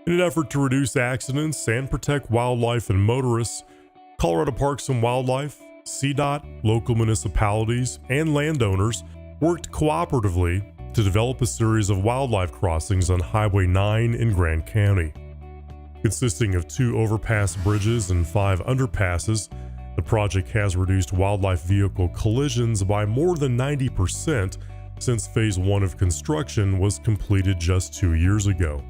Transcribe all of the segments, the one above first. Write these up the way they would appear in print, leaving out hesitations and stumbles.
In an effort to reduce accidents and protect wildlife and motorists, Colorado Parks and Wildlife, CDOT, local municipalities, and landowners worked cooperatively to develop a series of wildlife crossings on Highway 9 in Grand County. Consisting of 2 overpass bridges and 5 underpasses, the project has reduced wildlife vehicle collisions by more than 90% since Phase 1 of construction was completed just 2 years ago.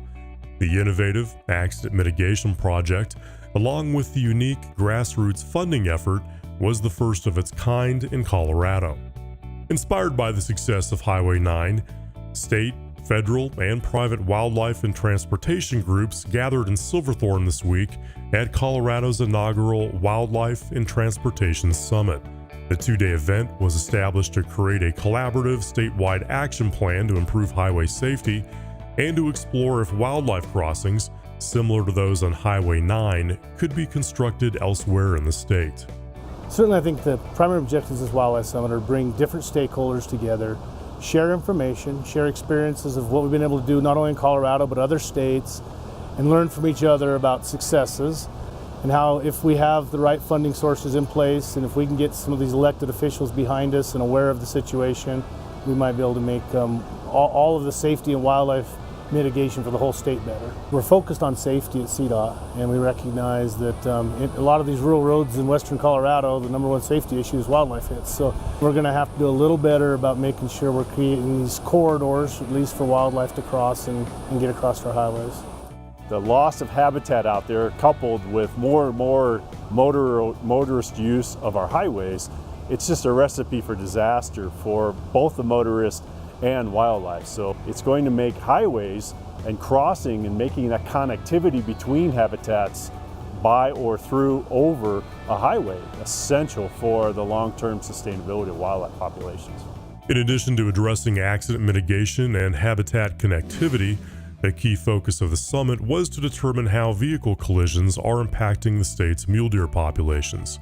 The innovative accident mitigation project, along with the unique grassroots funding effort, was the first of its kind in Colorado. Inspired by the success of Highway 9, state, federal, and private wildlife and transportation groups gathered in Silverthorne this week at Colorado's inaugural Wildlife and Transportation Summit. The 2-day event was established to create a collaborative statewide action plan to improve highway safety and to explore if wildlife crossings, similar to those on Highway 9, could be constructed elsewhere in the state. Certainly, I think the primary objectives of this Wildlife Summit are to bring different stakeholders together, share information, share experiences of what we've been able to do not only in Colorado but other states, and learn from each other about successes and how if we have the right funding sources in place and if we can get some of these elected officials behind us and aware of the situation, we might be able to make all of the safety and wildlife mitigation for the whole state better. We're focused on safety at CDOT, and we recognize that a lot of these rural roads in western Colorado, the number one safety issue is wildlife hits. So we're going to have to do a little better about making sure we're creating these corridors, at least for wildlife to cross and get across our highways. The loss of habitat out there, coupled with more and more motorist use of our highways, it's just a recipe for disaster for both the motorists and wildlife. So it's going to make highways and crossing and making that connectivity between habitats by or through over a highway essential for the long-term sustainability of wildlife populations. In addition to addressing accident mitigation and habitat connectivity, a key focus of the summit was to determine how vehicle collisions are impacting the state's mule deer populations.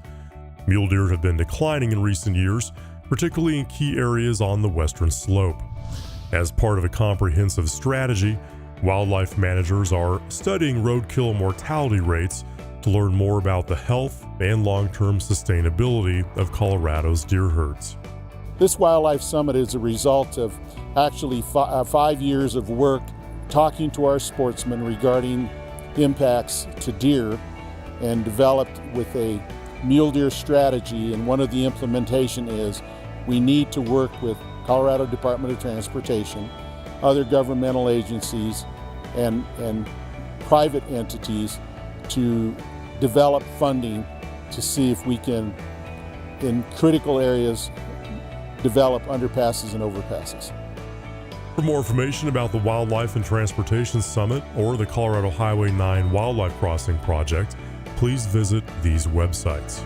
Mule deer have been declining in recent years, particularly in key areas on the western slope. As part of a comprehensive strategy, wildlife managers are studying roadkill mortality rates to learn more about the health and long-term sustainability of Colorado's deer herds. This Wildlife Summit is a result of actually 5 years of work talking to our sportsmen regarding impacts to deer, and developed with a mule deer strategy. And one of the implementation is we need to work with Colorado Department of Transportation, other governmental agencies, and private entities to develop funding to see if we can, in critical areas, develop underpasses and overpasses. For more information about the Wildlife and Transportation Summit or the Colorado Highway 9 Wildlife Crossing Project, please visit these websites.